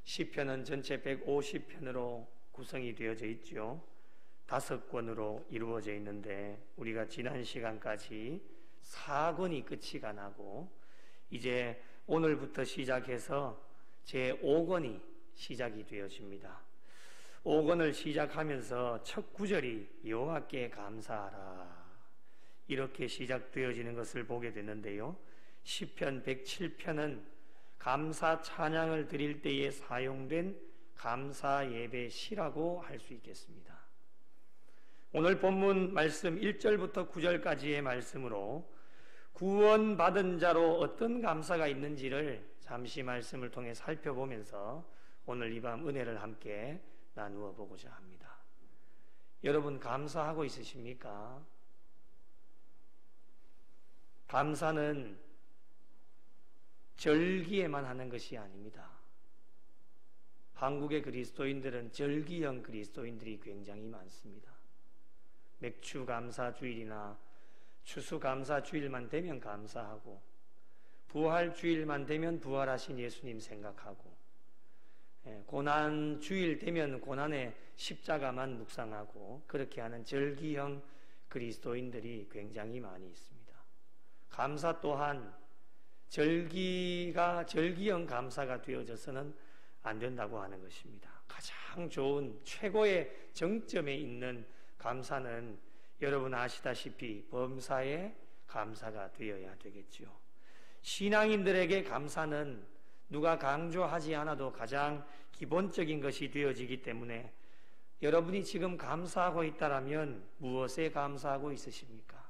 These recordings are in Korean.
시편은 전체 150편으로 구성이 되어져 있죠. 5권으로 이루어져 있는데 우리가 지난 시간까지 4권이 끝이 나고 이제 오늘부터 시작해서 제5권이 시작이 되어집니다. 5권을 시작하면서 첫 구절이 여호와께 감사하라 이렇게 시작되어지는 것을 보게 되는데요. 시편 107편은 감사 찬양을 드릴 때에 사용된 감사 예배 시라고 할 수 있겠습니다. 오늘 본문 말씀 1절부터 9절까지의 말씀으로 구원받은 자로 어떤 감사가 있는지를 잠시 말씀을 통해 살펴보면서 오늘 이 밤 은혜를 함께 나누어 보고자 합니다. 여러분 감사하고 있으십니까? 감사는 절기에만 하는 것이 아닙니다. 한국의 그리스도인들은 절기형 그리스도인들이 굉장히 많습니다. 맥주 감사 주일이나 추수 감사 주일만 되면 감사하고 부활 주일만 되면 부활하신 예수님 생각하고 고난 주일 되면 고난의 십자가만 묵상하고 그렇게 하는 절기형 그리스도인들이 굉장히 많이 있습니다. 감사 또한 절기형 감사가 되어져서는 안 된다고 하는 것입니다. 가장 좋은 최고의 정점에 있는 감사는 여러분 아시다시피 범사의 감사가 되어야 되겠지요. 신앙인들에게 감사는 누가 강조하지 않아도 가장 기본적인 것이 되어지기 때문에 여러분이 지금 감사하고 있다면 무엇에 감사하고 있으십니까?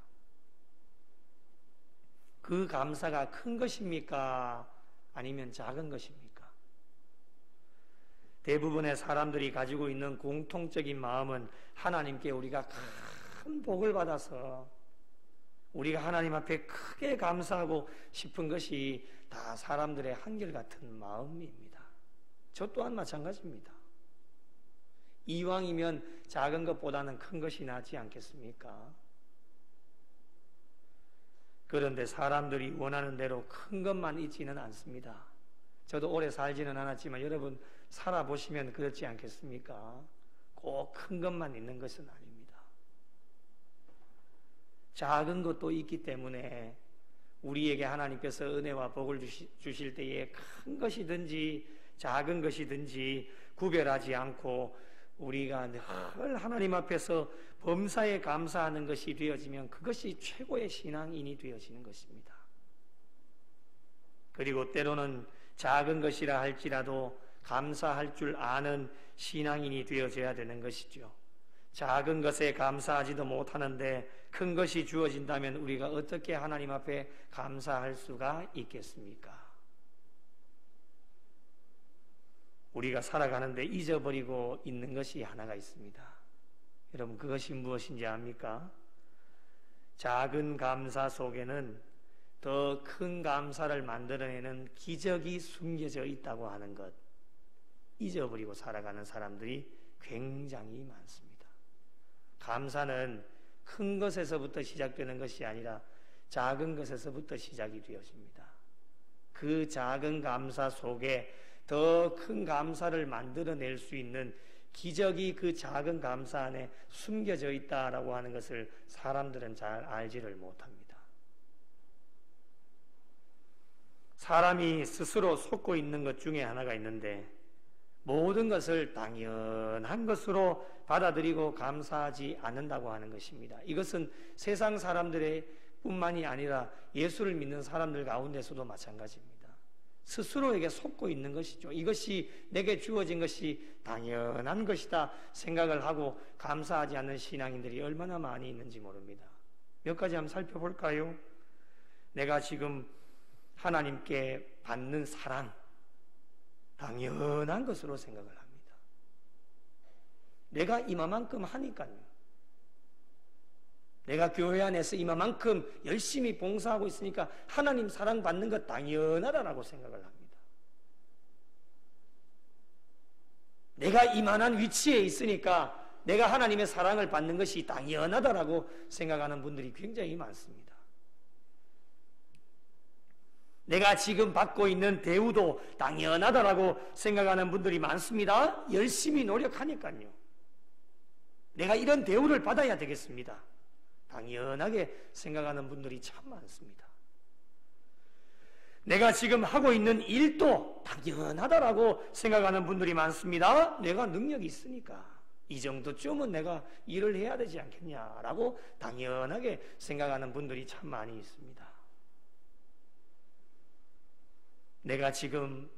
그 감사가 큰 것입니까? 아니면 작은 것입니까? 대부분의 사람들이 가지고 있는 공통적인 마음은 하나님께 우리가 큰 복을 받아서 우리가 하나님 앞에 크게 감사하고 싶은 것이 다 사람들의 한결같은 마음입니다. 저 또한 마찬가지입니다. 이왕이면 작은 것보다는 큰 것이 낫지 않겠습니까? 그런데 사람들이 원하는 대로 큰 것만 있지는 않습니다. 저도 오래 살지는 않았지만 여러분 살아보시면 그렇지 않겠습니까? 꼭 큰 것만 있는 것은 아닙니다. 작은 것도 있기 때문에 우리에게 하나님께서 은혜와 복을 주실 때에 큰 것이든지 작은 것이든지 구별하지 않고 우리가 늘 하나님 앞에서 범사에 감사하는 것이 되어지면 그것이 최고의 신앙인이 되어지는 것입니다. 그리고 때로는 작은 것이라 할지라도 감사할 줄 아는 신앙인이 되어져야 되는 것이죠. 작은 것에 감사하지도 못하는데 큰 것이 주어진다면 우리가 어떻게 하나님 앞에 감사할 수가 있겠습니까? 우리가 살아가는데 잊어버리고 있는 것이 하나가 있습니다. 여러분 그것이 무엇인지 압니까? 작은 감사 속에는 더 큰 감사를 만들어내는 기적이 숨겨져 있다고 하는 것, 잊어버리고 살아가는 사람들이 굉장히 많습니다. 감사는 큰 것에서부터 시작되는 것이 아니라 작은 것에서부터 시작이 되어집니다. 그 작은 감사 속에 더 큰 감사를 만들어낼 수 있는 기적이 그 작은 감사 안에 숨겨져 있다라고 하는 것을 사람들은 잘 알지를 못합니다. 사람이 스스로 속고 있는 것 중에 하나가 있는데 모든 것을 당연한 것으로 받아들이고 감사하지 않는다고 하는 것입니다. 이것은 세상 사람들의 뿐만이 아니라 예수를 믿는 사람들 가운데서도 마찬가지입니다. 스스로에게 속고 있는 것이죠. 이것이 내게 주어진 것이 당연한 것이다 생각을 하고 감사하지 않는 신앙인들이 얼마나 많이 있는지 모릅니다. 몇 가지 한번 살펴볼까요? 내가 지금 하나님께 받는 사랑, 당연한 것으로 생각을 합니다. 내가 이만큼 하니까요. 내가 교회 안에서 이만큼 열심히 봉사하고 있으니까 하나님 사랑받는 것 당연하다라고 생각을 합니다. 내가 이만한 위치에 있으니까 내가 하나님의 사랑을 받는 것이 당연하다라고 생각하는 분들이 굉장히 많습니다. 내가 지금 받고 있는 대우도 당연하다라고 생각하는 분들이 많습니다. 열심히 노력하니까요. 내가 이런 대우를 받아야 되겠습니다. 당연하게 생각하는 분들이 참 많습니다. 내가 지금 하고 있는 일도 당연하다라고 생각하는 분들이 많습니다. 내가 능력이 있으니까 이 정도쯤은 내가 일을 해야 되지 않겠냐라고 당연하게 생각하는 분들이 참 많이 있습니다. 내가 지금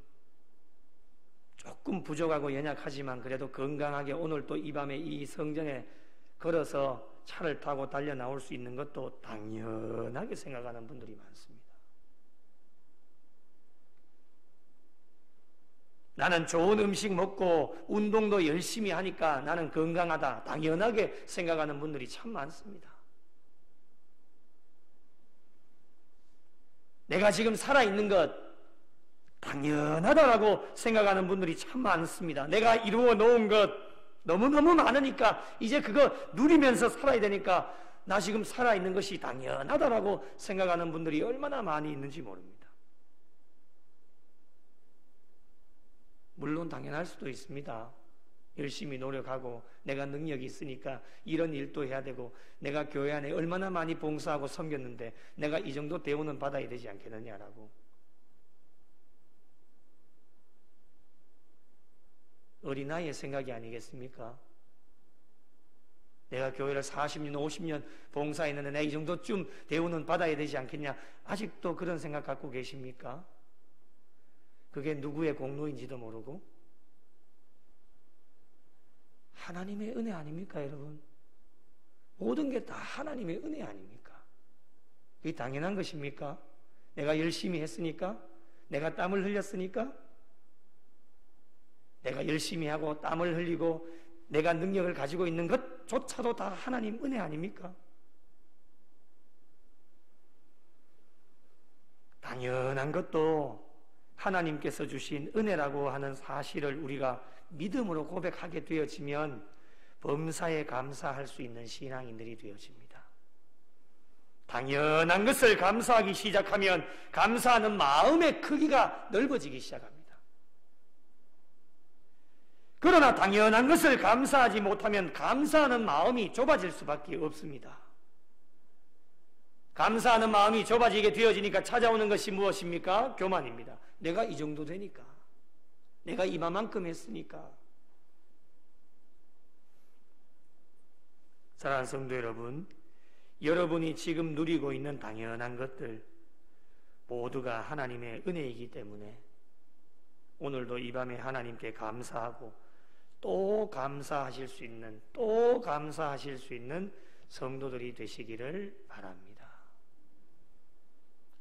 조금 부족하고 연약하지만 그래도 건강하게 오늘 또 이 밤에 이 성전에 걸어서 차를 타고 달려 나올 수 있는 것도 당연하게 생각하는 분들이 많습니다. 나는 좋은 음식 먹고 운동도 열심히 하니까 나는 건강하다 당연하게 생각하는 분들이 참 많습니다. 내가 지금 살아있는 것 당연하다라고 생각하는 분들이 참 많습니다. 내가 이루어 놓은 것 너무너무 많으니까 이제 그거 누리면서 살아야 되니까 나 지금 살아있는 것이 당연하다라고 생각하는 분들이 얼마나 많이 있는지 모릅니다. 물론 당연할 수도 있습니다. 열심히 노력하고 내가 능력이 있으니까 이런 일도 해야 되고 내가 교회 안에 얼마나 많이 봉사하고 섬겼는데 내가 이 정도 대우는 받아야 되지 않겠느냐라고. 어린아이의 생각이 아니겠습니까? 내가 교회를 40년, 50년 봉사했는데 내가 이 정도쯤 대우는 받아야 되지 않겠냐? 아직도 그런 생각 갖고 계십니까? 그게 누구의 공로인지도 모르고 하나님의 은혜 아닙니까, 여러분? 모든 게 다 하나님의 은혜 아닙니까? 그게 당연한 것입니까? 내가 열심히 했으니까? 내가 땀을 흘렸으니까? 내가 열심히 하고 땀을 흘리고 내가 능력을 가지고 있는 것조차도 다 하나님 은혜 아닙니까? 당연한 것도 하나님께서 주신 은혜라고 하는 사실을 우리가 믿음으로 고백하게 되어지면 범사에 감사할 수 있는 신앙인들이 되어집니다. 당연한 것을 감사하기 시작하면 감사하는 마음의 크기가 넓어지기 시작합니다. 그러나 당연한 것을 감사하지 못하면 감사하는 마음이 좁아질 수밖에 없습니다. 감사하는 마음이 좁아지게 되어지니까 찾아오는 것이 무엇입니까? 교만입니다. 내가 이 정도 되니까, 내가 이만큼 했으니까. 사랑하는 성도 여러분, 여러분이 지금 누리고 있는 당연한 것들 모두가 하나님의 은혜이기 때문에 오늘도 이 밤에 하나님께 감사하고 또 감사하실 수 있는 성도들이 되시기를 바랍니다.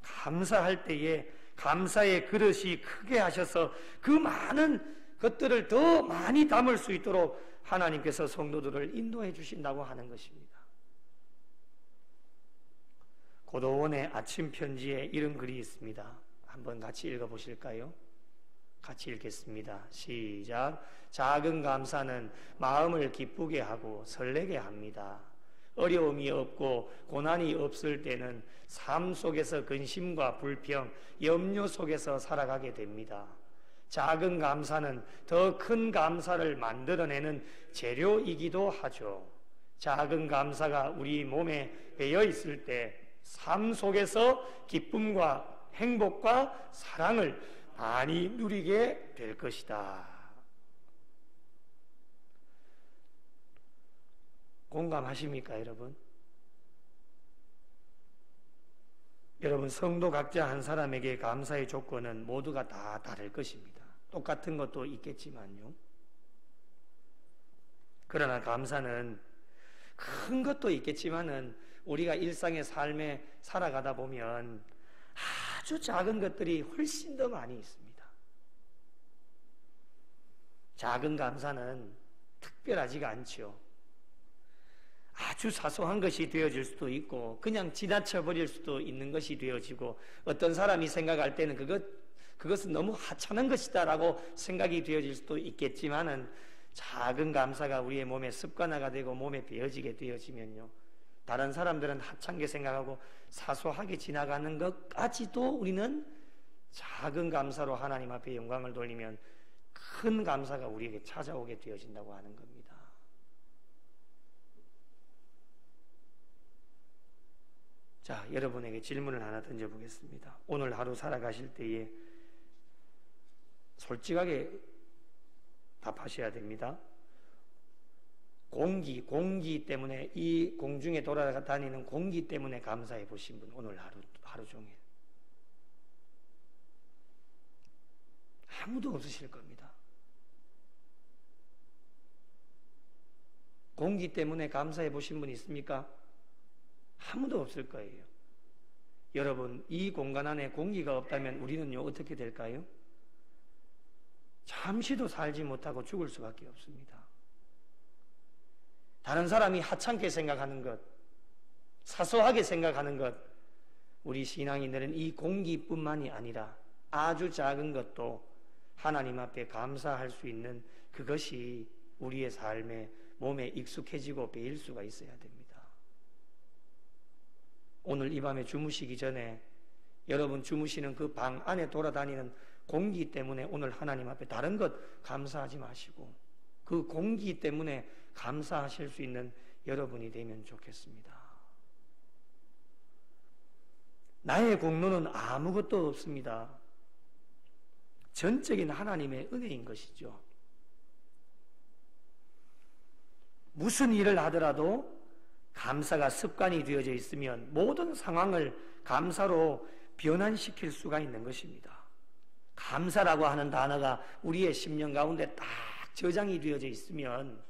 감사할 때에 감사의 그릇이 크게 하셔서 그 많은 것들을 더 많이 담을 수 있도록 하나님께서 성도들을 인도해 주신다고 하는 것입니다. 고도원의 아침 편지에 이런 글이 있습니다. 한번 같이 읽어보실까요? 같이 읽겠습니다. 시작. 작은 감사는 마음을 기쁘게 하고 설레게 합니다. 어려움이 없고 고난이 없을 때는 삶 속에서 근심과 불평, 염려 속에서 살아가게 됩니다. 작은 감사는 더 큰 감사를 만들어내는 재료이기도 하죠. 작은 감사가 우리 몸에 배어 있을 때 삶 속에서 기쁨과 행복과 사랑을 많이 누리게 될 것이다. 공감하십니까, 여러분? 여러분, 성도 각자 한 사람에게 감사의 조건은 모두가 다 다를 것입니다. 똑같은 것도 있겠지만요. 그러나 감사는 큰 것도 있겠지만은 우리가 일상의 삶에 살아가다 보면 아주 작은 것들이 훨씬 더 많이 있습니다. 작은 감사는 특별하지가 않죠. 아주 사소한 것이 되어질 수도 있고 그냥 지나쳐버릴 수도 있는 것이 되어지고 어떤 사람이 생각할 때는 그것은 너무 하찮은 것이다 라고 생각이 되어질 수도 있겠지만은 작은 감사가 우리의 몸에 습관화가 되고 몸에 배어지게 되어지면요, 다른 사람들은 하찮게 생각하고 사소하게 지나가는 것까지도 우리는 작은 감사로 하나님 앞에 영광을 돌리면 큰 감사가 우리에게 찾아오게 되어진다고 하는 겁니다. 자, 여러분에게 질문을 하나 던져보겠습니다. 오늘 하루 살아가실 때에 솔직하게 답하셔야 됩니다. 공기 때문에, 이 공중에 돌아다니는 공기 때문에 감사해 보신 분, 오늘 하루 종일 아무도 없으실 겁니다. 공기 때문에 감사해 보신 분 있습니까? 아무도 없을 거예요. 여러분, 이 공간 안에 공기가 없다면 우리는요 어떻게 될까요? 잠시도 살지 못하고 죽을 수밖에 없습니다. 다른 사람이 하찮게 생각하는 것, 사소하게 생각하는 것, 우리 신앙인들은 이 공기뿐만이 아니라 아주 작은 것도 하나님 앞에 감사할 수 있는 그것이 우리의 삶에, 몸에 익숙해지고 배일 수가 있어야 됩니다. 오늘 이 밤에 주무시기 전에 여러분 주무시는 그 방 안에 돌아다니는 공기 때문에 오늘 하나님 앞에 다른 것 감사하지 마시고 그 공기 때문에 감사하실 수 있는 여러분이 되면 좋겠습니다. 나의 공로는 아무것도 없습니다. 전적인 하나님의 은혜인 것이죠. 무슨 일을 하더라도 감사가 습관이 되어져 있으면 모든 상황을 감사로 변환시킬 수가 있는 것입니다. 감사라고 하는 단어가 우리의 심령 가운데 딱 저장이 되어져 있으면,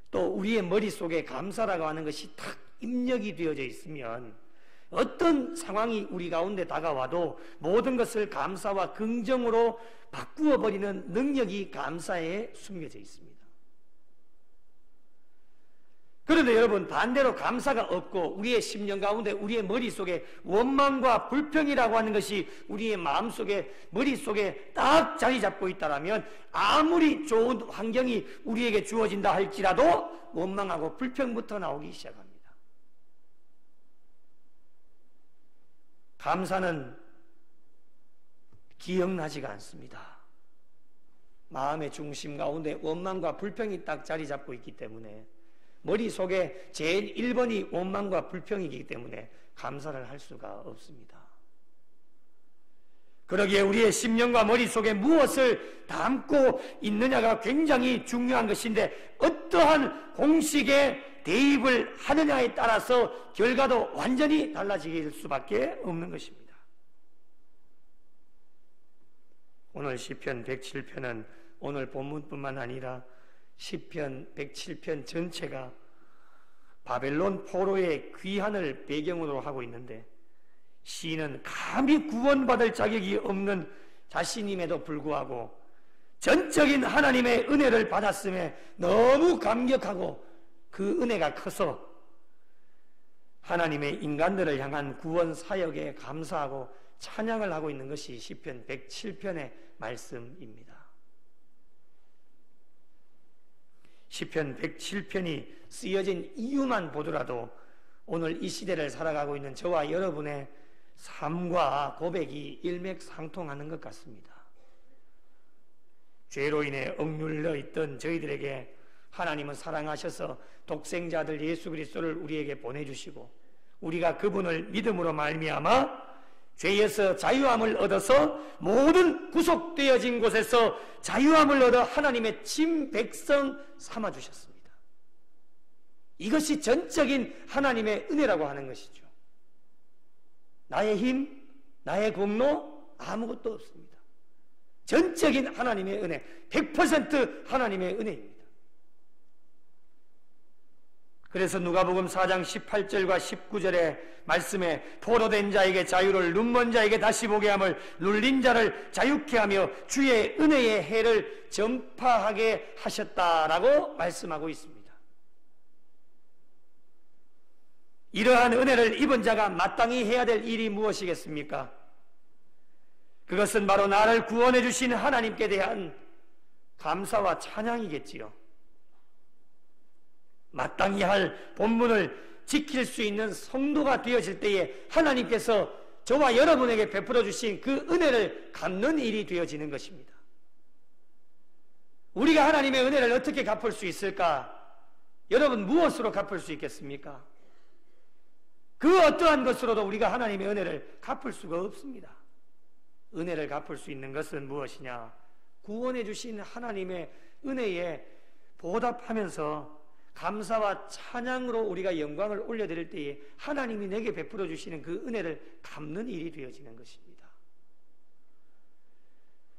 또 우리의 머릿속에 감사라고 하는 것이 딱 입력이 되어져 있으면 어떤 상황이 우리 가운데 다가와도 모든 것을 감사와 긍정으로 바꾸어 버리는 능력이 감사에 숨겨져 있습니다. 그런데 여러분, 반대로 감사가 없고 우리의 심령 가운데, 우리의 머릿속에 원망과 불평이라고 하는 것이 우리의 마음속에, 머릿속에 딱 자리 잡고 있다면 아무리 좋은 환경이 우리에게 주어진다 할지라도 원망하고 불평부터 나오기 시작합니다. 감사는 기억나지가 않습니다. 마음의 중심 가운데 원망과 불평이 딱 자리 잡고 있기 때문에, 머릿속에 제일 1번이 원망과 불평이기 때문에 감사를 할 수가 없습니다. 그러기에 우리의 심령과 머릿속에 무엇을 담고 있느냐가 굉장히 중요한 것인데, 어떠한 공식에 대입을 하느냐에 따라서 결과도 완전히 달라질 수밖에 없는 것입니다. 오늘 시편 107편은 오늘 본문뿐만 아니라 시편 107편 전체가 바벨론 포로의 귀환을 배경으로 하고 있는데, 시인은 감히 구원받을 자격이 없는 자신임에도 불구하고 전적인 하나님의 은혜를 받았음에 너무 감격하고 그 은혜가 커서 하나님의 인간들을 향한 구원 사역에 감사하고 찬양을 하고 있는 것이 시편 107편의 말씀입니다. 시편 107편이 쓰여진 이유만 보더라도 오늘 이 시대를 살아가고 있는 저와 여러분의 삶과 고백이 일맥상통하는 것 같습니다. 죄로 인해 억눌려 있던 저희들에게 하나님은 사랑하셔서 독생자들 예수 그리스도를 우리에게 보내주시고, 우리가 그분을 믿음으로 말미암아 죄에서 자유함을 얻어서 모든 구속되어진 곳에서 자유함을 얻어 하나님의 친 백성 삼아주셨습니다. 이것이 전적인 하나님의 은혜라고 하는 것이죠. 나의 힘, 나의 공로 아무것도 없습니다. 전적인 하나님의 은혜, 100% 하나님의 은혜입니다. 그래서 누가복음 4장 18절과 19절의 말씀에 포로된 자에게 자유를, 눈먼 자에게 다시 보게 함을, 눌린 자를 자유케 하며 주의 은혜의 해를 전파하게 하셨다라고 말씀하고 있습니다. 이러한 은혜를 입은 자가 마땅히 해야 될 일이 무엇이겠습니까? 그것은 바로 나를 구원해 주신 하나님께 대한 감사와 찬양이겠지요. 마땅히 할 본분을 지킬 수 있는 성도가 되어질 때에 하나님께서 저와 여러분에게 베풀어 주신 그 은혜를 갚는 일이 되어지는 것입니다. 우리가 하나님의 은혜를 어떻게 갚을 수 있을까? 여러분, 무엇으로 갚을 수 있겠습니까? 그 어떠한 것으로도 우리가 하나님의 은혜를 갚을 수가 없습니다. 은혜를 갚을 수 있는 것은 무엇이냐? 구원해 주신 하나님의 은혜에 보답하면서 감사와 찬양으로 우리가 영광을 올려드릴 때에 하나님이 내게 베풀어 주시는 그 은혜를 갚는 일이 되어지는 것입니다.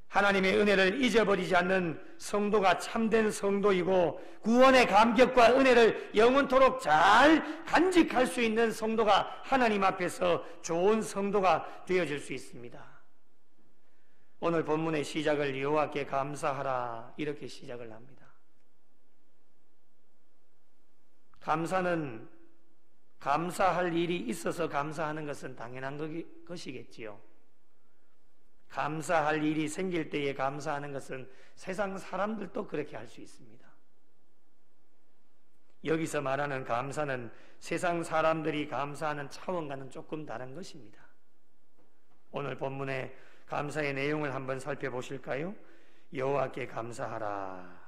하나님의 은혜를 잊어버리지 않는 성도가 참된 성도이고, 구원의 감격과 은혜를 영원토록 잘 간직할 수 있는 성도가 하나님 앞에서 좋은 성도가 되어질 수 있습니다. 오늘 본문의 시작을 여호와께 감사하라, 이렇게 시작을 합니다. 감사는 감사할 일이 있어서 감사하는 것은 당연한 것이겠지요. 감사할 일이 생길 때에 감사하는 것은 세상 사람들도 그렇게 할 수 있습니다. 여기서 말하는 감사는 세상 사람들이 감사하는 차원과는 조금 다른 것입니다. 오늘 본문의 감사의 내용을 한번 살펴보실까요? 여호와께 감사하라.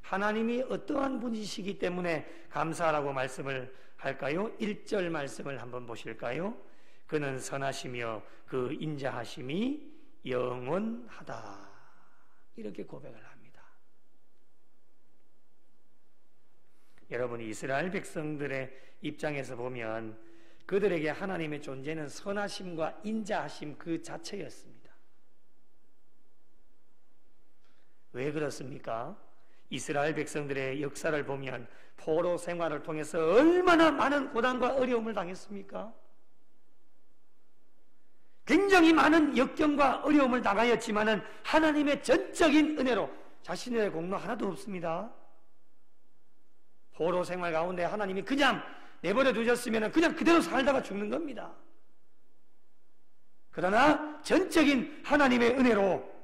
하나님이 어떠한 분이시기 때문에 감사하라고 말씀을 할까요? 1절 말씀을 한번 보실까요? 그는 선하시며 그 인자하심이 영원하다, 이렇게 고백을 합니다. 여러분이 이스라엘 백성들의 입장에서 보면 그들에게 하나님의 존재는 선하심과 인자하심 그 자체였습니다. 왜 그렇습니까? 이스라엘 백성들의 역사를 보면 포로 생활을 통해서 얼마나 많은 고난과 어려움을 당했습니까? 굉장히 많은 역경과 어려움을 당하였지만은 하나님의 전적인 은혜로 자신의 공로 하나도 없습니다. 포로 생활 가운데 하나님이 그냥 내버려 두셨으면 그냥 그대로 살다가 죽는 겁니다. 그러나 전적인 하나님의 은혜로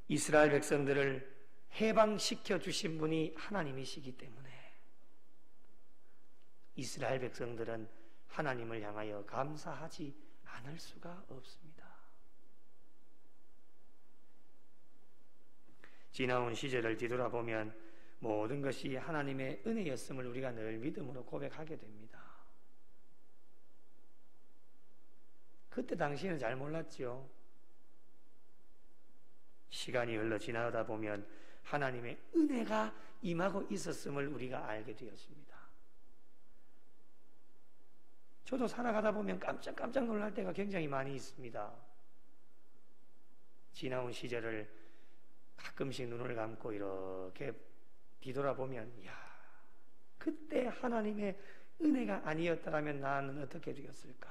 이스라엘 백성들을 해방시켜 주신 분이 하나님이시기 때문에 이스라엘 백성들은 하나님을 향하여 감사하지 않을 수가 없습니다. 지나온 시절을 뒤돌아보면 모든 것이 하나님의 은혜였음을 우리가 늘 믿음으로 고백하게 됩니다. 그때 당시에는 잘 몰랐죠. 시간이 흘러 지나다 보면 하나님의 은혜가 임하고 있었음을 우리가 알게 되었습니다. 저도 살아가다 보면 깜짝 놀랄 때가 굉장히 많이 있습니다. 지나온 시절을 가끔씩 눈을 감고 이렇게 뒤돌아보면, 야, 그때 하나님의 은혜가 아니었더라면 나는 어떻게 되었을까?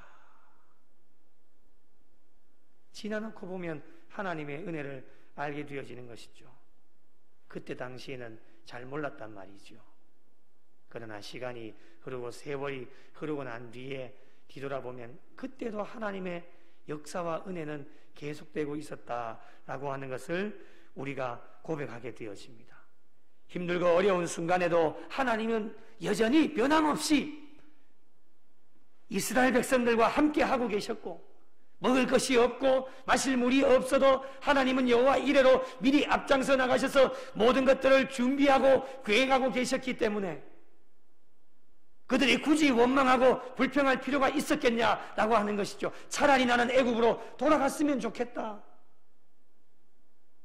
지나놓고 보면 하나님의 은혜를 알게 되어지는 것이죠. 그때 당시에는 잘 몰랐단 말이죠. 그러나 시간이 흐르고 세월이 흐르고 난 뒤에 뒤돌아보면 그때도 하나님의 역사와 은혜는 계속되고 있었다라고 하는 것을 우리가 고백하게 되어집니다. 힘들고 어려운 순간에도 하나님은 여전히 변함없이 이스라엘 백성들과 함께 하고 계셨고, 먹을 것이 없고 마실 물이 없어도 하나님은 여호와 이레로 미리 앞장서 나가셔서 모든 것들을 준비하고 계획하고 계셨기 때문에 그들이 굳이 원망하고 불평할 필요가 있었겠냐라고 하는 것이죠. 차라리 나는 애굽으로 돌아갔으면 좋겠다.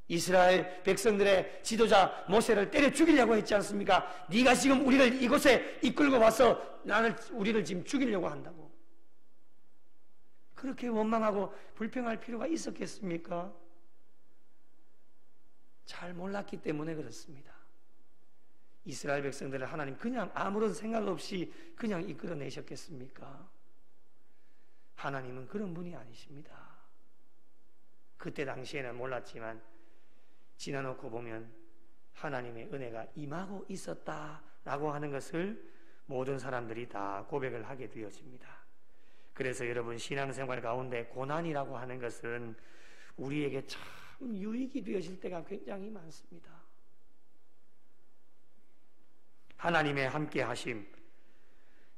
이스라엘 백성들의 지도자 모세를 때려 죽이려고 했지 않습니까? 네가 지금 우리를 이곳에 이끌고 와서 우리를 지금 죽이려고 한다고. 그렇게 원망하고 불평할 필요가 있었겠습니까? 잘 몰랐기 때문에 그렇습니다. 이스라엘 백성들을 하나님 그냥 아무런 생각 없이 그냥 이끌어내셨겠습니까? 하나님은 그런 분이 아니십니다. 그때 당시에는 몰랐지만 지나놓고 보면 하나님의 은혜가 임하고 있었다라고 하는 것을 모든 사람들이 다 고백을 하게 되어집니다. 그래서 여러분, 신앙생활 가운데 고난이라고 하는 것은 우리에게 참 유익이 되어질 때가 굉장히 많습니다. 하나님의 함께 하심,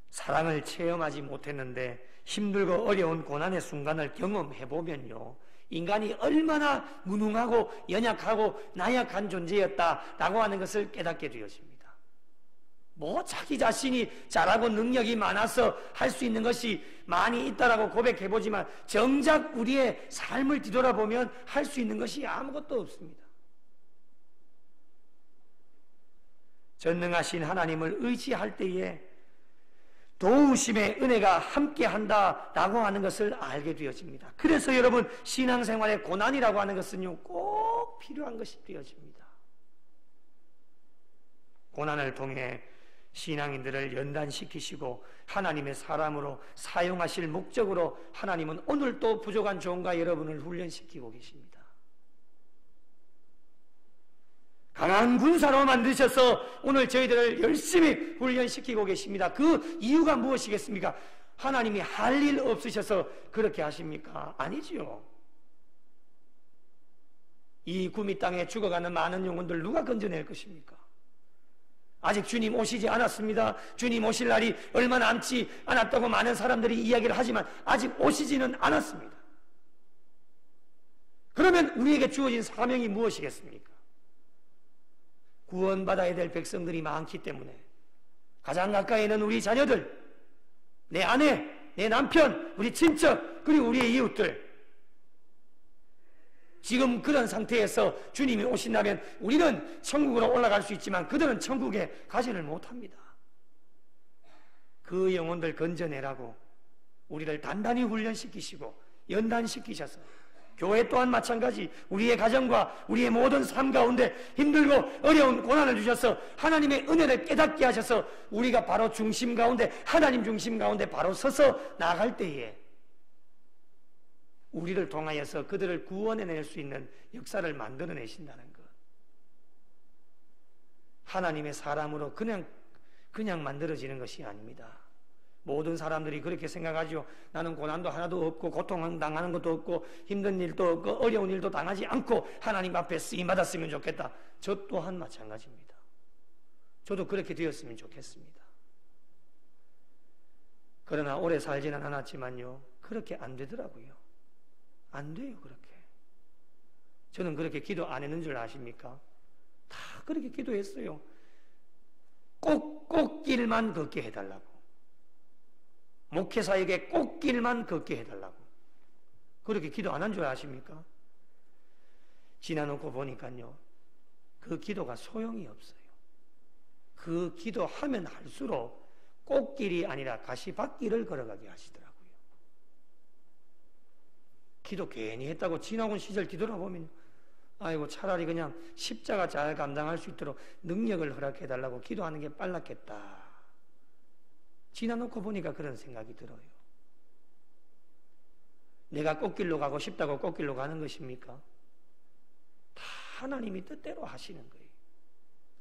사랑을 체험하지 못했는데 힘들고 어려운 고난의 순간을 경험해보면요, 인간이 얼마나 무능하고 연약하고 나약한 존재였다라고 하는 것을 깨닫게 되었습니다. 뭐 자기 자신이 잘하고 능력이 많아서 할 수 있는 것이 많이 있다라고 고백해보지만 정작 우리의 삶을 뒤돌아보면 할 수 있는 것이 아무것도 없습니다. 전능하신 하나님을 의지할 때에 도우심의 은혜가 함께한다라고 하는 것을 알게 되어집니다. 그래서 여러분, 신앙생활의 고난이라고 하는 것은요, 꼭 필요한 것이 되어집니다. 고난을 통해 신앙인들을 연단시키시고 하나님의 사람으로 사용하실 목적으로 하나님은 오늘도 부족한 종과 여러분을 훈련시키고 계십니다. 강한 군사로 만드셔서 오늘 저희들을 열심히 훈련시키고 계십니다. 그 이유가 무엇이겠습니까? 하나님이 할 일 없으셔서 그렇게 하십니까? 아니지요. 이 구미 땅에 죽어가는 많은 영혼들 누가 건져낼 것입니까? 아직 주님 오시지 않았습니다. 주님 오실 날이 얼마 남지 않았다고 많은 사람들이 이야기를 하지만 아직 오시지는 않았습니다. 그러면 우리에게 주어진 사명이 무엇이겠습니까? 구원받아야 될 백성들이 많기 때문에 가장 가까이 있는 우리 자녀들, 내 아내, 내 남편, 우리 친척, 그리고 우리의 이웃들, 지금 그런 상태에서 주님이 오신다면 우리는 천국으로 올라갈 수 있지만 그들은 천국에 가지를 못합니다. 그 영혼들 건져내라고 우리를 단단히 훈련시키시고 연단시키셔서, 교회 또한 마찬가지 우리의 가정과 우리의 모든 삶 가운데 힘들고 어려운 고난을 주셔서 하나님의 은혜를 깨닫게 하셔서 우리가 바로 중심 가운데, 하나님 중심 가운데 바로 서서 나갈 때에 우리를 통하여서 그들을 구원해낼 수 있는 역사를 만들어내신다는 것. 하나님의 사람으로 그냥 만들어지는 것이 아닙니다. 모든 사람들이 그렇게 생각하죠. 나는 고난도 하나도 없고 고통당하는 것도 없고 힘든 일도 없고 어려운 일도 당하지 않고 하나님 앞에 쓰임받았으면 좋겠다. 저 또한 마찬가지입니다. 저도 그렇게 되었으면 좋겠습니다. 그러나 오래 살지는 않았지만요, 그렇게 안 되더라고요. 안 돼요, 그렇게. 저는 그렇게 기도 안 했는 줄 아십니까? 다 그렇게 기도했어요. 꽃길만 걷게 해달라고. 목회사에게 꽃길만 걷게 해달라고. 그렇게 기도 안 한 줄 아십니까? 지나놓고 보니까요, 그 기도가 소용이 없어요. 그 기도하면 할수록 꽃길이 아니라 가시밭길을 걸어가게 하시더라고요. 기도 괜히 했다고 지나온 시절 뒤돌아보면 아이고, 차라리 그냥 십자가 잘 감당할 수 있도록 능력을 허락해달라고 기도하는 게 빨랐겠다. 지나놓고 보니까 그런 생각이 들어요. 내가 꽃길로 가고 싶다고 꽃길로 가는 것입니까? 다 하나님이 뜻대로 하시는 거예요.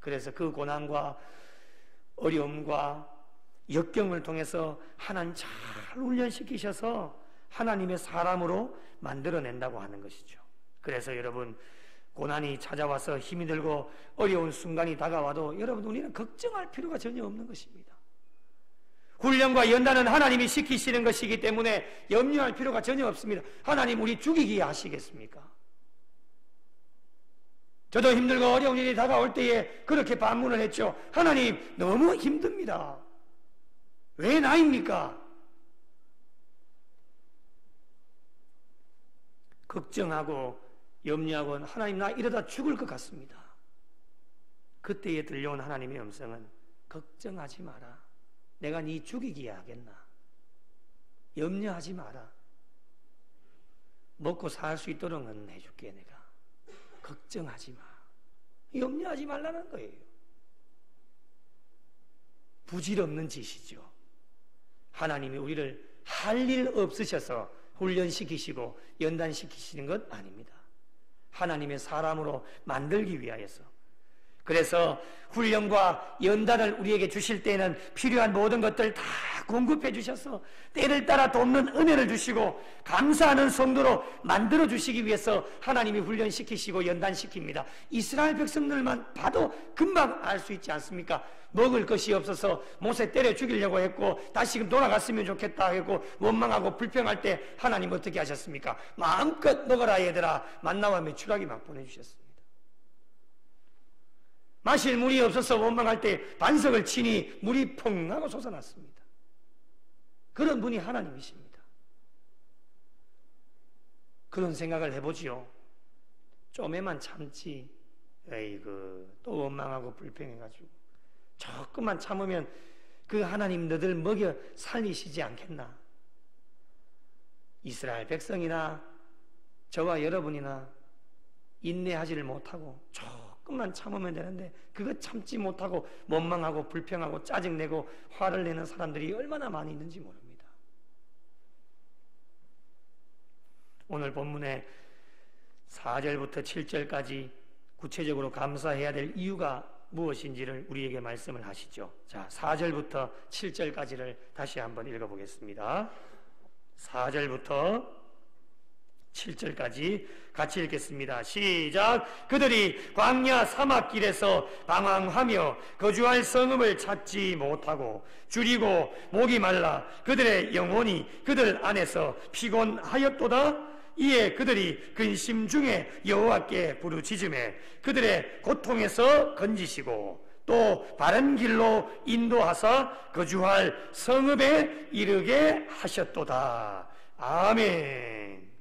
그래서 그 고난과 어려움과 역경을 통해서 하나님 잘 훈련시키셔서 하나님의 사람으로 만들어낸다고 하는 것이죠. 그래서 여러분, 고난이 찾아와서 힘이 들고 어려운 순간이 다가와도 여러분, 우리는 걱정할 필요가 전혀 없는 것입니다. 훈련과 연단은 하나님이 시키시는 것이기 때문에 염려할 필요가 전혀 없습니다. 하나님 우리 죽이기에 하시겠습니까? 저도 힘들고 어려운 일이 다가올 때에 그렇게 반문을 했죠. 하나님, 너무 힘듭니다. 왜 나입니까? 걱정하고 염려하고 하나님, 나 이러다 죽을 것 같습니다. 그때에 들려온 하나님의 음성은 걱정하지 마라. 내가 네 죽이기에 하겠나? 염려하지 마라. 먹고 살 수 있도록은 해줄게. 내가 걱정하지 마. 염려하지 말라는 거예요. 부질없는 짓이죠. 하나님이 우리를 할 일 없으셔서 훈련시키시고 연단시키시는 것 아닙니다. 하나님의 사람으로 만들기 위하여서, 그래서 훈련과 연단을 우리에게 주실 때는 필요한 모든 것들 다 공급해 주셔서 때를 따라 돕는 은혜를 주시고 감사하는 성도로 만들어 주시기 위해서 하나님이 훈련시키시고 연단시킵니다. 이스라엘 백성들만 봐도 금방 알 수 있지 않습니까? 먹을 것이 없어서 모세 때려 죽이려고 했고 다시금 돌아갔으면 좋겠다 했고 원망하고 불평할 때 하나님 어떻게 하셨습니까? 마음껏 먹어라 얘들아, 만나와 메추라기 막 보내주셨습니다. 마실 물이 없어서 원망할 때 반석을 치니 물이 펑 하고 솟아났습니다. 그런 분이 하나님이십니다. 그런 생각을 해보지요. 좀에만 참지, 에이그 또 원망하고 불평해가지고 조금만 참으면 그 하나님 너들 먹여 살리시지 않겠나? 이스라엘 백성이나 저와 여러분이나 인내하지를 못하고 조금만 참으면 되는데 그거 참지 못하고 원망하고 불평하고 짜증내고 화를 내는 사람들이 얼마나 많이 있는지 모릅니다. 오늘 본문에 4절부터 7절까지 구체적으로 감사해야 될 이유가 무엇인지를 우리에게 말씀을 하시죠. 자, 4절부터 7절까지를 다시 한번 읽어보겠습니다. 4절부터 7절까지 같이 읽겠습니다. 시작. 그들이 광야 사막길에서 방황하며 거주할 성읍을 찾지 못하고 줄이고 목이 말라 그들의 영혼이 그들 안에서 피곤하였도다. 이에 그들이 근심 중에 여호와께 부르짖으매 그들의 고통에서 건지시고 또 바른 길로 인도하사 거주할 성읍에 이르게 하셨도다. 아멘.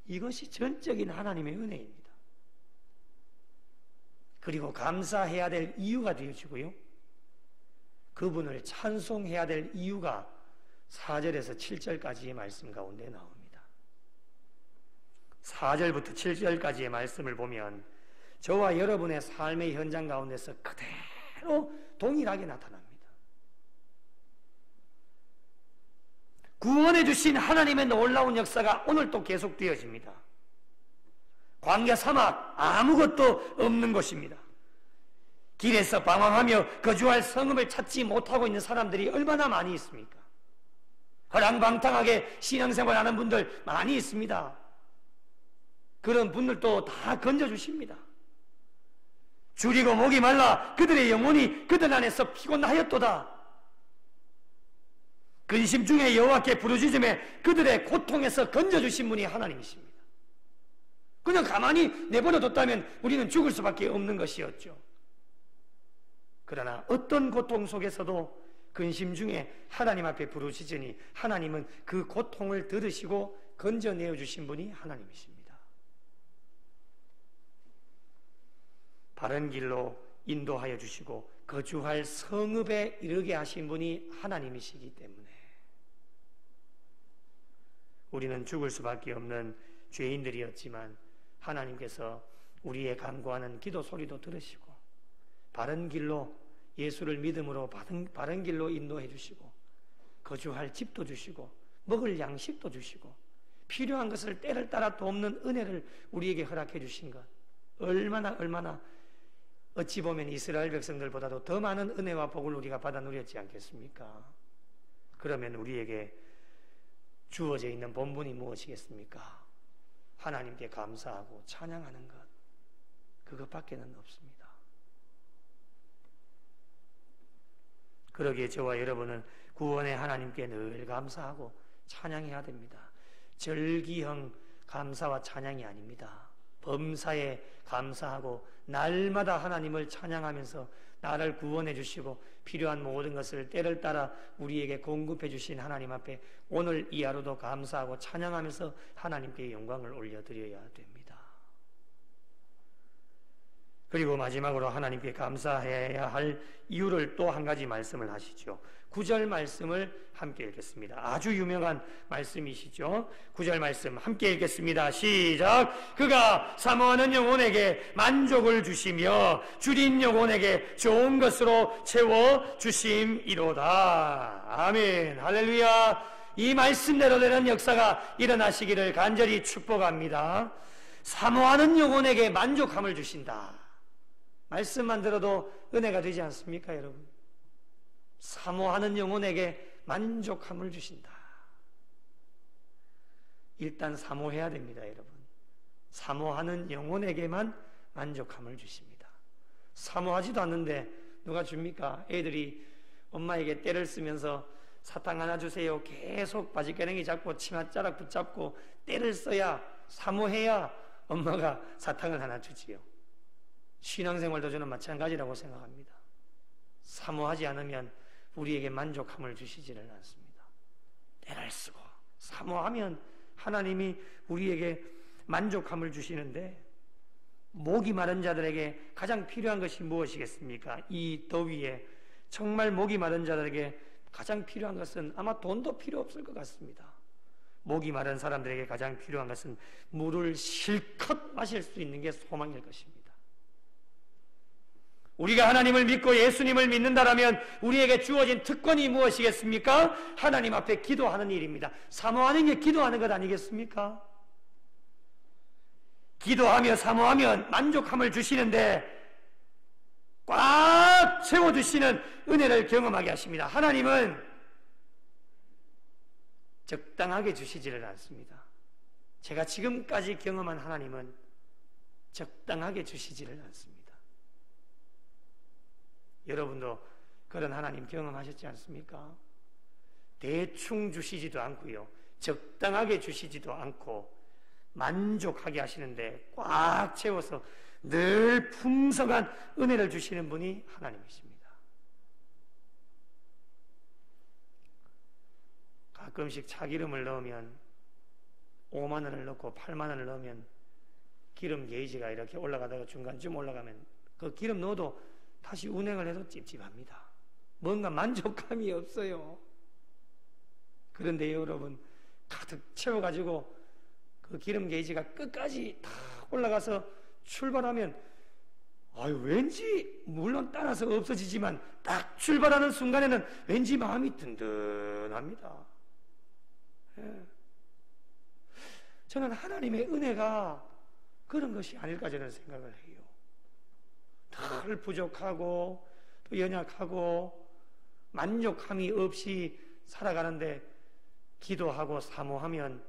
이것이 전적인 하나님의 은혜입니다. 그리고 감사해야 될 이유가 되어지고요. 그분을 찬송해야 될 이유가 4절에서 7절까지의 말씀 가운데 나옵니다. 4절부터 7절까지의 말씀을 보면 저와 여러분의 삶의 현장 가운데서 그대로 동일하게 나타납니다. 구원해 주신 하나님의 놀라운 역사가 오늘 또 계속되어집니다. 광야 사막 아무것도 없는 곳입니다. 길에서 방황하며 거주할 성읍을 찾지 못하고 있는 사람들이 얼마나 많이 있습니까? 허랑방탕하게 신앙생활하는 분들 많이 있습니다. 그런 분들도 다 건져주십니다. 줄이고 목이 말라 그들의 영혼이 그들 안에서 피곤하였도다. 근심 중에 여호와께 부르짖음에 그들의 고통에서 건져주신 분이 하나님이십니다. 그냥 가만히 내버려뒀다면 우리는 죽을 수밖에 없는 것이었죠. 그러나 어떤 고통 속에서도 근심 중에 하나님 앞에 부르짖으니 하나님은 그 고통을 들으시고 건져내어 주신 분이 하나님이십니다. 바른 길로 인도하여 주시고 거주할 성읍에 이르게 하신 분이 하나님이시기 때문에 우리는 죽을 수밖에 없는 죄인들이었지만 하나님께서 우리의 간구하는 기도 소리도 들으시고 바른 길로 예수를 믿음으로 바른 길로 인도해 주시고 거주할 집도 주시고 먹을 양식도 주시고 필요한 것을 때를 따라 돕는 은혜를 우리에게 허락해 주신 것 얼마나 어찌 보면 이스라엘 백성들보다도 더 많은 은혜와 복을 우리가 받아 누렸지 않겠습니까? 그러면 우리에게 주어져 있는 본분이 무엇이겠습니까? 하나님께 감사하고 찬양하는 것 그것밖에는 없습니다. 그러기에 저와 여러분은 구원의 하나님께 늘 감사하고 찬양해야 됩니다. 절기형 감사와 찬양이 아닙니다. 범사에 감사하고 날마다 하나님을 찬양하면서 나를 구원해 주시고 필요한 모든 것을 때를 따라 우리에게 공급해 주신 하나님 앞에 오늘 이 하루도 감사하고 찬양하면서 하나님께 영광을 올려드려야 됩니다. 그리고 마지막으로 하나님께 감사해야 할 이유를 또 한 가지 말씀을 하시죠. 9절 말씀을 함께 읽겠습니다. 아주 유명한 말씀이시죠. 9절 말씀 함께 읽겠습니다. 시작. 그가 사모하는 영혼에게 만족을 주시며 줄인 영혼에게 좋은 것으로 채워 주심이로다. 아멘. 할렐루야. 이 말씀대로 되는 역사가 일어나시기를 간절히 축복합니다. 사모하는 영혼에게 만족함을 주신다. 말씀만 들어도 은혜가 되지 않습니까, 여러분? 사모하는 영혼에게 만족함을 주신다. 일단 사모해야 됩니다, 여러분. 사모하는 영혼에게만 만족함을 주십니다. 사모하지도 않는데 누가 줍니까? 애들이 엄마에게 떼를 쓰면서 사탕 하나 주세요. 계속 바지가랑이 잡고 치맛자락 붙잡고 떼를 써야, 사모해야 엄마가 사탕을 하나 주지요. 신앙생활도 저는 마찬가지라고 생각합니다. 사모하지 않으면 우리에게 만족함을 주시지를 않습니다. 떼를 쓰고 사모하면 하나님이 우리에게 만족함을 주시는데, 목이 마른 자들에게 가장 필요한 것이 무엇이겠습니까? 이 더위에 정말 목이 마른 자들에게 가장 필요한 것은 아마 돈도 필요 없을 것 같습니다. 목이 마른 사람들에게 가장 필요한 것은 물을 실컷 마실 수 있는 게 소망일 것입니다. 우리가 하나님을 믿고 예수님을 믿는다라면 우리에게 주어진 특권이 무엇이겠습니까? 하나님 앞에 기도하는 일입니다. 사모하는 게 기도하는 것 아니겠습니까? 기도하며 사모하면 만족함을 주시는데 꽉 채워주시는 은혜를 경험하게 하십니다. 하나님은 적당하게 주시지를 않습니다. 제가 지금까지 경험한 하나님은 적당하게 주시지를 않습니다. 여러분도 그런 하나님 경험하셨지 않습니까? 대충 주시지도 않고요, 적당하게 주시지도 않고 만족하게 하시는데 꽉 채워서 늘 풍성한 은혜를 주시는 분이 하나님이십니다. 가끔씩 차기름을 넣으면 5만 원을 넣고 8만 원을 넣으면 기름 게이지가 이렇게 올라가다가 중간쯤 올라가면 그 기름 넣어도 다시 운행을 해도 찝찝합니다. 뭔가 만족감이 없어요. 그런데 여러분, 가득 채워가지고 그 기름 게이지가 끝까지 다 올라가서 출발하면 왠지 물론 따라서 없어지지만 딱 출발하는 순간에는 왠지 마음이 든든합니다. 예. 저는 하나님의 은혜가 그런 것이 아닐까 저는 생각을 해요. 늘 부족하고 또 연약하고 만족함이 없이 살아가는데 기도하고 사모하면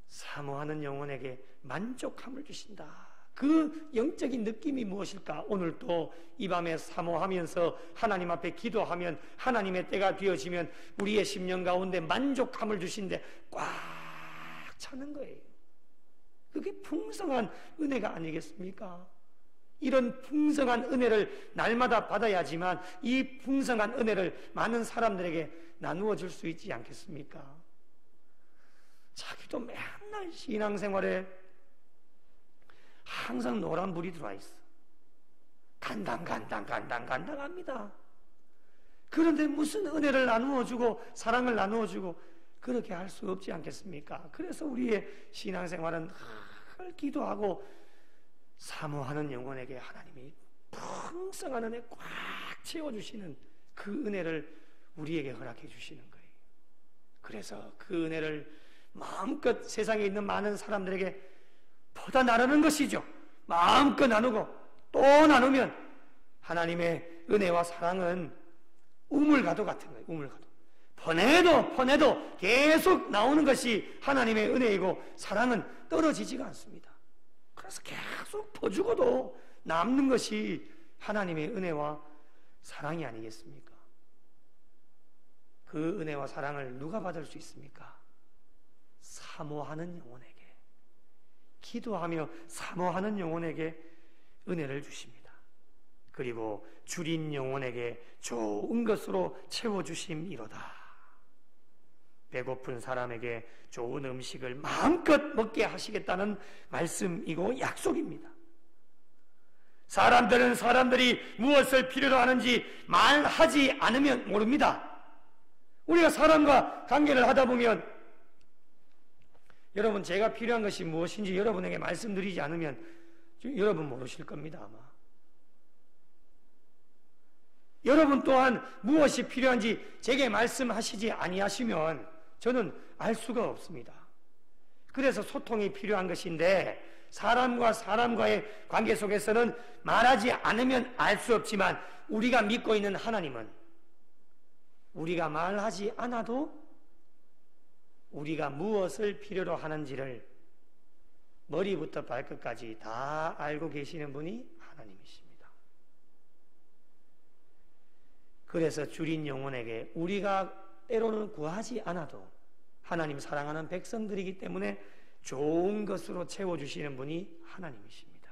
사모하는 영혼에게 만족함을 주신다. 그 영적인 느낌이 무엇일까? 오늘 또 이 밤에 사모하면서 하나님 앞에 기도하면 하나님의 때가 되어지면 우리의 심령 가운데 만족함을 주신데 꽉 차는 거예요. 그게 풍성한 은혜가 아니겠습니까? 이런 풍성한 은혜를 날마다 받아야지만 이 풍성한 은혜를 많은 사람들에게 나누어 줄 수 있지 않겠습니까? 자기도 맨날 신앙생활에 항상 노란불이 들어와 있어. 간당합니다. 그런데 무슨 은혜를 나누어주고 사랑을 나누어주고 그렇게 할 수 없지 않겠습니까? 그래서 우리의 신앙생활은 늘 기도하고 사모하는 영혼에게 하나님이 풍성한 은혜 꽉 채워주시는 그 은혜를 우리에게 허락해 주시는 거예요. 그래서 그 은혜를 마음껏 세상에 있는 많은 사람들에게 보다 나누는 것이죠. 마음껏 나누고 또 나누면 하나님의 은혜와 사랑은 우물가도 같은 거예요. 우물가도. 퍼내도 계속 나오는 것이 하나님의 은혜이고 사랑은 떨어지지가 않습니다. 그래서 계속 퍼주고도 남는 것이 하나님의 은혜와 사랑이 아니겠습니까? 그 은혜와 사랑을 누가 받을 수 있습니까? 사모하는 영혼에게, 기도하며 사모하는 영혼에게 은혜를 주십니다. 그리고 줄인 영혼에게 좋은 것으로 채워주심이로다. 배고픈 사람에게 좋은 음식을 마음껏 먹게 하시겠다는 말씀이고 약속입니다. 사람들은 사람들이 무엇을 필요로 하는지 말하지 않으면 모릅니다. 우리가 사람과 관계를 하다 보면 여러분, 제가 필요한 것이 무엇인지 여러분에게 말씀드리지 않으면 여러분 모르실 겁니다. 아마 여러분 또한 무엇이 필요한지 제게 말씀하시지 아니하시면 저는 알 수가 없습니다. 그래서 소통이 필요한 것인데 사람과 사람과의 관계 속에서는 말하지 않으면 알 수 없지만 우리가 믿고 있는 하나님은 우리가 말하지 않아도 우리가 무엇을 필요로 하는지를 머리부터 발끝까지 다 알고 계시는 분이 하나님이십니다. 그래서 주린 영혼에게 우리가 때로는 구하지 않아도 하나님 사랑하는 백성들이기 때문에 좋은 것으로 채워주시는 분이 하나님이십니다.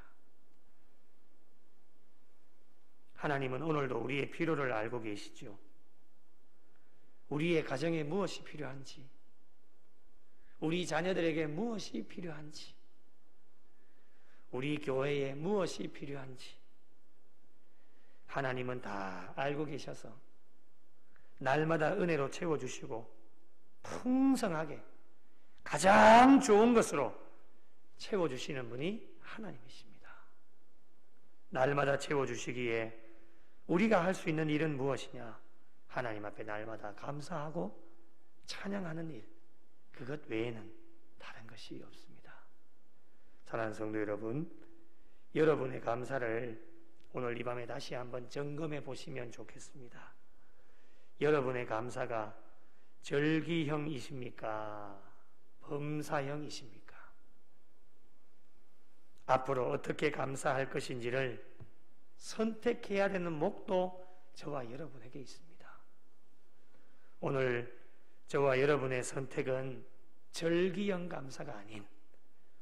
하나님은 오늘도 우리의 필요를 알고 계시죠. 우리의 가정에 무엇이 필요한지, 우리 자녀들에게 무엇이 필요한지, 우리 교회에 무엇이 필요한지 하나님은 다 알고 계셔서 날마다 은혜로 채워주시고 풍성하게 가장 좋은 것으로 채워주시는 분이 하나님이십니다. 날마다 채워주시기에 우리가 할 수 있는 일은 무엇이냐? 하나님 앞에 날마다 감사하고 찬양하는 일, 그것 외에는 다른 것이 없습니다. 사랑하는 성도 여러분, 여러분의 감사를 오늘 이 밤에 다시 한번 점검해 보시면 좋겠습니다. 여러분의 감사가 절기형이십니까? 범사형이십니까? 앞으로 어떻게 감사할 것인지를 선택해야 되는 몫도 저와 여러분에게 있습니다. 오늘 저와 여러분의 선택은 절기형 감사가 아닌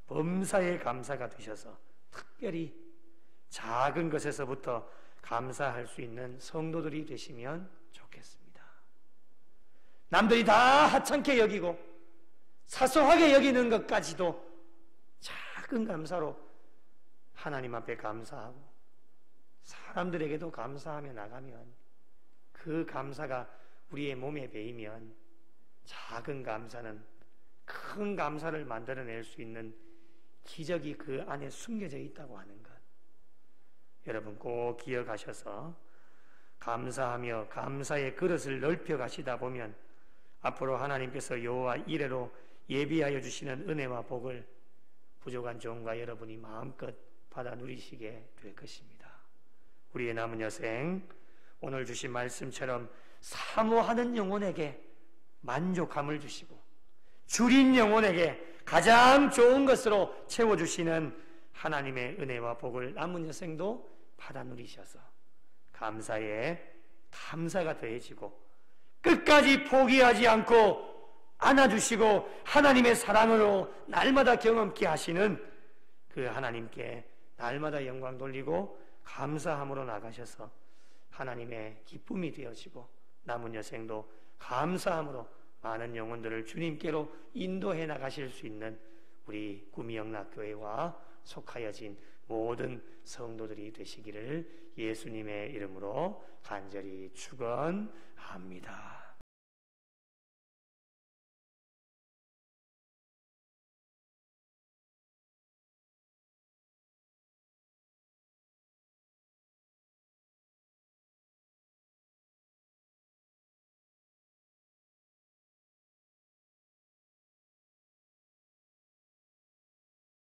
범사의 감사가 되셔서 특별히 작은 것에서부터 감사할 수 있는 성도들이 되시면 좋겠습니다. 남들이 다 하찮게 여기고 사소하게 여기는 것까지도 작은 감사로 하나님 앞에 감사하고 사람들에게도 감사하며 나가면 그 감사가 우리의 몸에 배이면 작은 감사는 큰 감사를 만들어낼 수 있는 기적이 그 안에 숨겨져 있다고 하는 것, 여러분 꼭 기억하셔서 감사하며 감사의 그릇을 넓혀 가시다 보면 앞으로 하나님께서 여호와 이레로 예비하여 주시는 은혜와 복을 부족한 종과 여러분이 마음껏 받아 누리시게 될 것입니다. 우리의 남은 여생 오늘 주신 말씀처럼 사모하는 영혼에게 만족함을 주시고 줄인 영혼에게 가장 좋은 것으로 채워주시는 하나님의 은혜와 복을 남은 여생도 받아 누리셔서 감사에 감사가 더해지고 끝까지 포기하지 않고 안아주시고 하나님의 사랑으로 날마다 경험케 하시는 그 하나님께 날마다 영광 돌리고 감사함으로 나가셔서 하나님의 기쁨이 되어지고 남은 여생도 감사함으로 많은 영혼들을 주님께로 인도해 나가실 수 있는 우리 구미영락교회와 속하여진 모든 성도들이 되시기를 예수님의 이름으로 간절히 축원합니다.